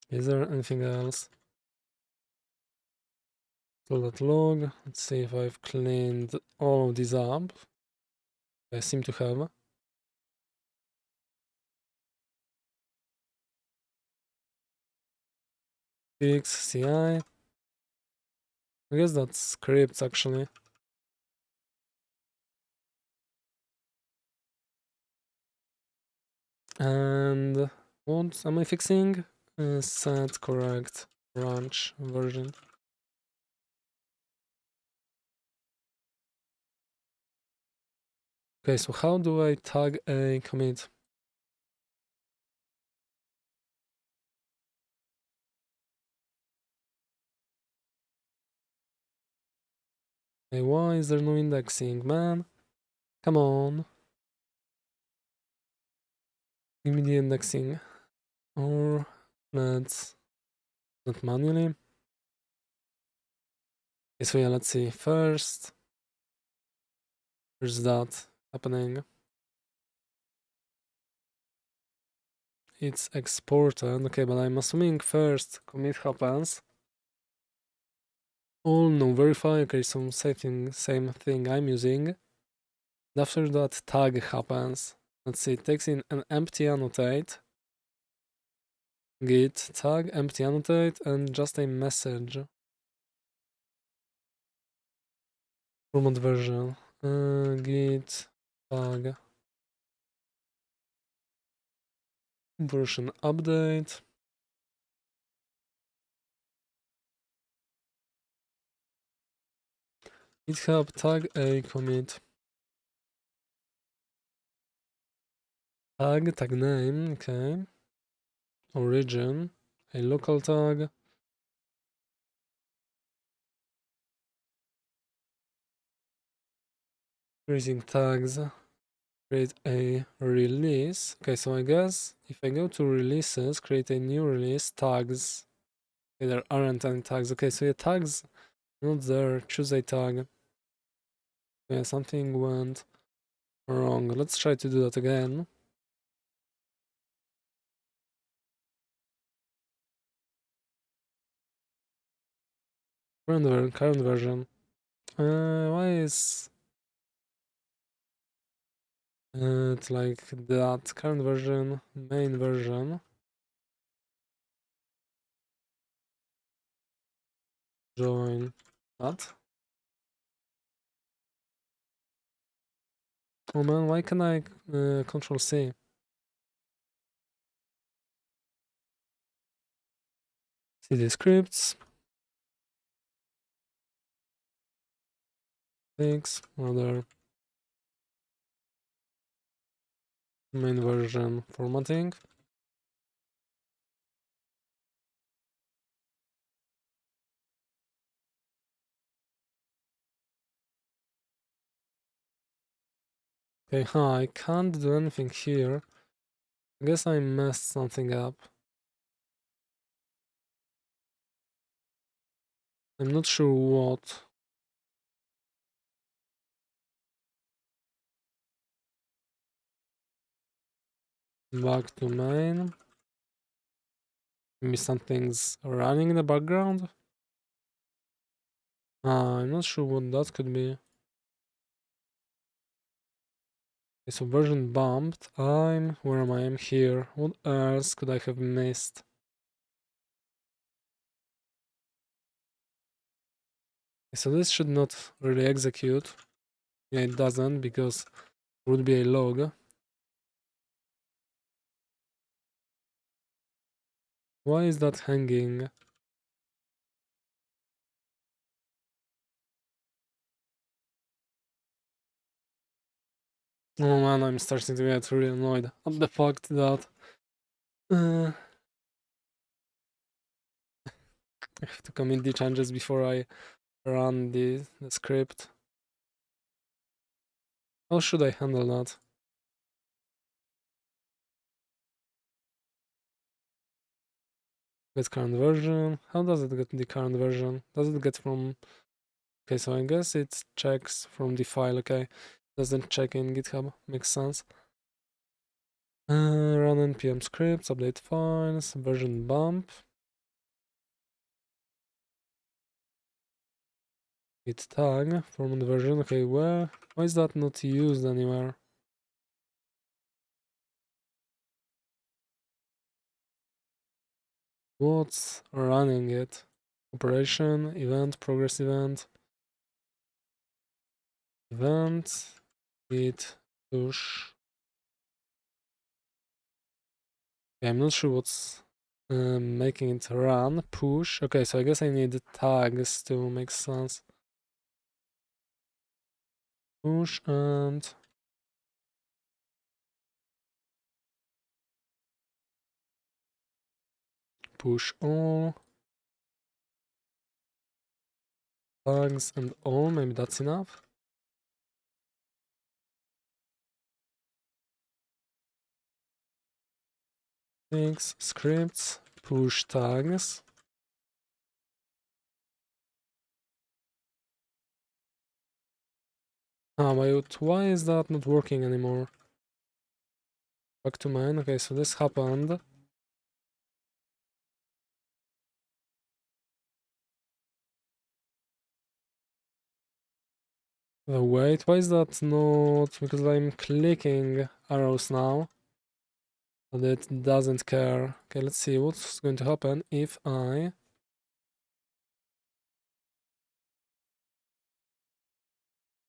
Is there anything else? So that log. Let's see if I've cleaned all of these up. I seem to have. Fix CI. I guess that's scripts actually. And what am I fixing? Set correct branch version. Okay, so how do I tag a commit? Hey, why is there no indexing, man? Come on. Give me the indexing. Or let's not manually. Okay, so yeah, let's see. First, there's that happening. It's exported. Okay, but I'm assuming first commit happens. Oh no, verify. Okay, so same thing I'm using. After that, tag happens. Let's see, it takes in an empty annotate, git tag empty annotate, and just a message. Format version. Git tag version update. GitHub tag a commit. tag name, okay. Origin, a local tag. Creating tags, create a release. Okay, so I guess if I go to releases, create a new release, tags. Okay, there aren't any tags. Okay, so your tags not there. Choose a tag. Yeah, something went wrong. Let's try to do that again. Current version. Why is it like that? Current version, main version. Join that. Oh man, why can I Control C? CD scripts. Fix other main version formatting. Okay, I can't do anything here. I guess I messed something up. I'm not sure what. Back to main. Maybe something's running in the background. I'm not sure what that could be. Okay, so version bumped. Where am I? I'm here. What else could I have missed? Okay, so this should not really execute. Yeah, it doesn't because it would be a log. Why is that hanging? Oh man, I'm starting to get really annoyed at the fact that I have to commit the changes before I run the script. How should I handle that? Get current version. How does it get the current version? Does it get from... Okay, so I guess it checks from the file, okay. Doesn't check in GitHub, makes sense. Run npm scripts, update files, version bump. Git tag, from the version, okay, why is that not used anywhere? What's running it? Operation, event, progress event, git push. Okay, I'm not sure what's making it run. Push. Okay, so I guess I need tags to make sense. Push and push all. Tags and all. Maybe that's enough. Things, scripts, push tags. But why is that not working anymore? Back to mine. Okay, so this happened. Wait, why is that not? Because I'm clicking arrows now, but it doesn't care. Okay, let's see what's going to happen if I...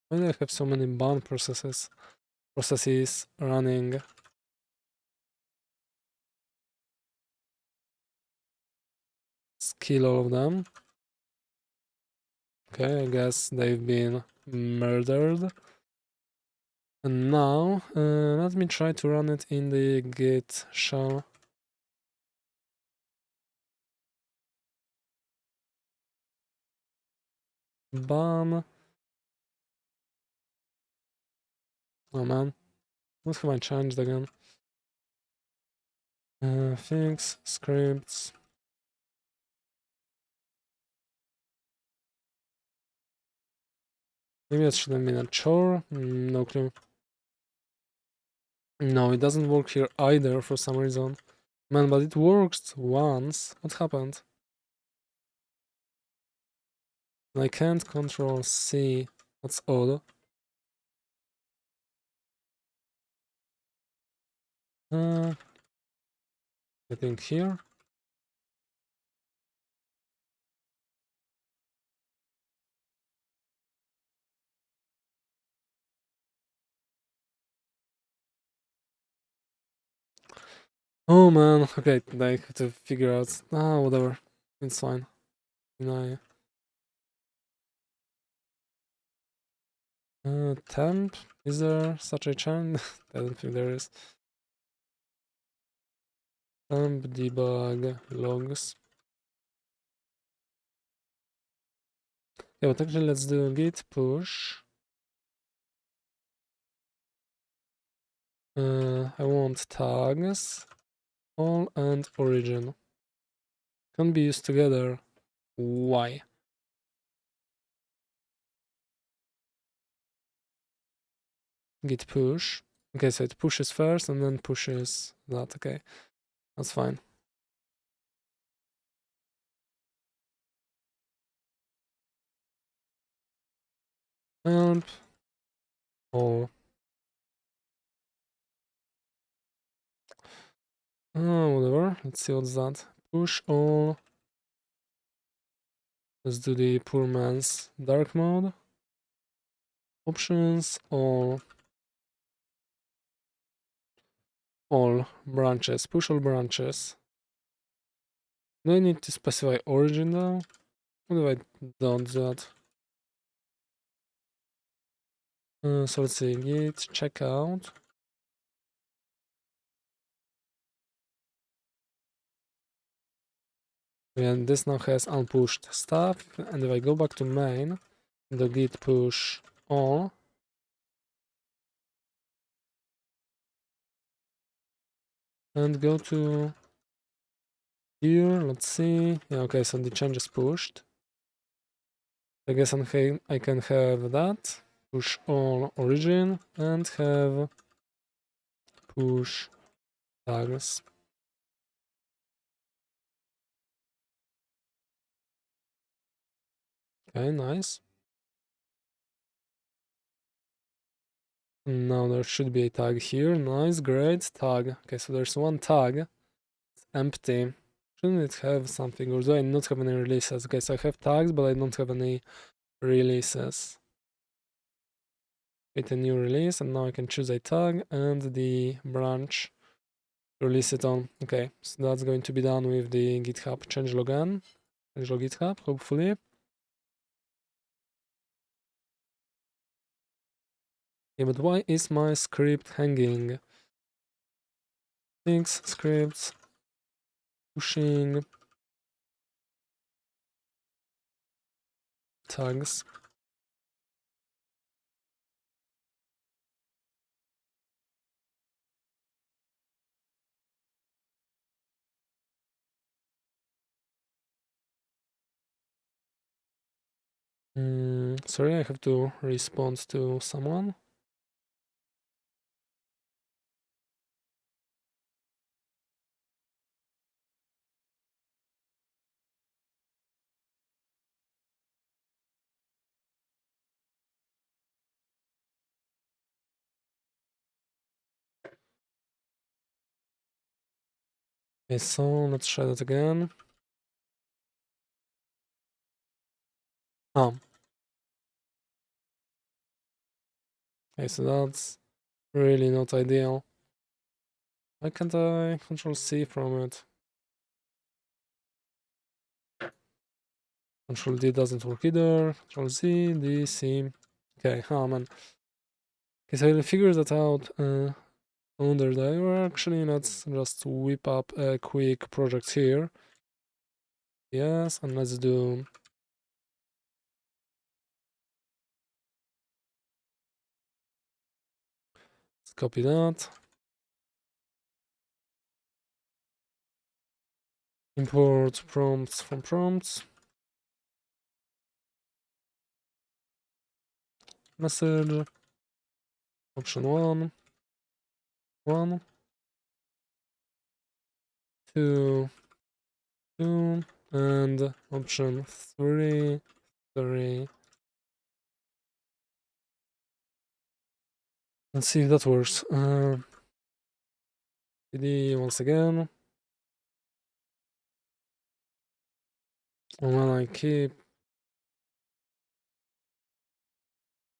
Why do I have so many bound processes running? Let's kill all of them. Okay, I guess they've been murdered. And now, let me try to run it in the git shell. Bam. Oh man, what have I changed again? Things, scripts. Maybe it should have been a chore. No clue. No, it doesn't work here either for some reason. Man, but it worked once. What happened? I can't control C. That's odd. I think here. Oh man, okay, I have to figure out. Whatever. It's fine. I temp? Is there such a chain? I don't think there is. Temp debug logs. Yeah, but actually let's do git push. I want tags, all and origin. Can be used together. Why? Git push. Okay, so it pushes first and then pushes that. Okay, that's fine. Help. All. Whatever. Let's see what's that. Push all. Let's do the poor man's dark mode. Options, all branches. Push all branches. Do I need to specify origin though? What if I don't do that? So let's see, git checkout. And this now has unpushed stuff. And if I go back to main, the git push all. And go to here, let's see. Yeah, okay, so the change is pushed. I guess I can have that. Push all origin and have push tags. Okay, nice. Now there should be a tag here. Nice, great, tag. Okay, so there's one tag. It's empty. Shouldn't it have something, or do I not have any releases? Okay, so I have tags, but I don't have any releases. Create a new release, and now I can choose a tag and the branch to release it on. Okay, so that's going to be done with the GitHub changelog n, changelog GitHub, hopefully. Yeah, but why is my script hanging? Things, scripts, pushing, tags. Sorry, I have to respond to someone. Okay, so let's try that again. Okay, so that's really not ideal. Why can't I Control C from it? Control D doesn't work either. Control Z, D, C. Okay, man. Okay, so I'll figure that out under there. Actually, let's just whip up a quick project here. Yes, and let's do let's copy that. Import prompts from prompts. Message. Option 1. 1. 2. 2. And option 3. 3. Let's see if that works. PD once again. And then I keep.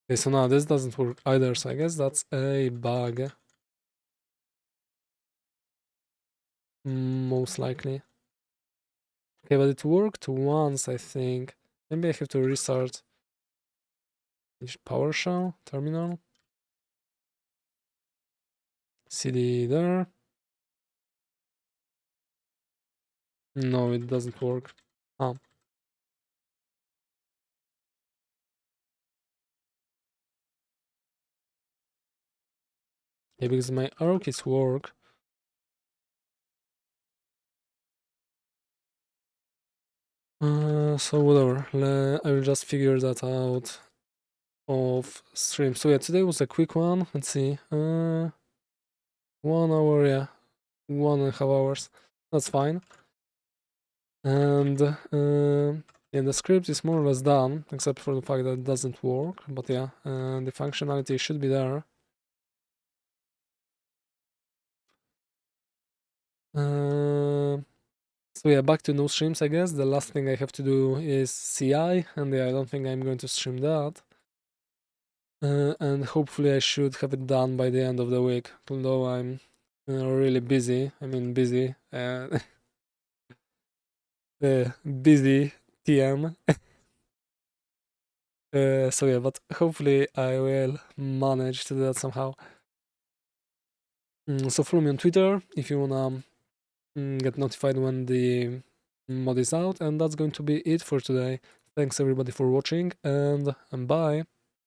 Okay, so now this doesn't work either, so I guess that's a bug. Most likely. Okay, but it worked once, I think. Maybe I have to restart PowerShell terminal. CD there. No, it doesn't work. Ah. Yeah, because my arrow keys work. So whatever. I will just figure that out off stream. So yeah, today was a quick one. Let's see. 1 hour, yeah. 1.5 hours. That's fine. And yeah, the script is more or less done, except for the fact that it doesn't work. But yeah, the functionality should be there. So yeah, back to no streams, I guess. The last thing I have to do is CI, and yeah, I don't think I'm going to stream that. And hopefully I should have it done by the end of the week, although I'm really busy. I mean busy. Busy TM. So yeah, but hopefully I will manage to do that somehow. So follow me on Twitter if you wanna get notified when the mod is out, and that's going to be it for today. Thanks everybody for watching, and bye.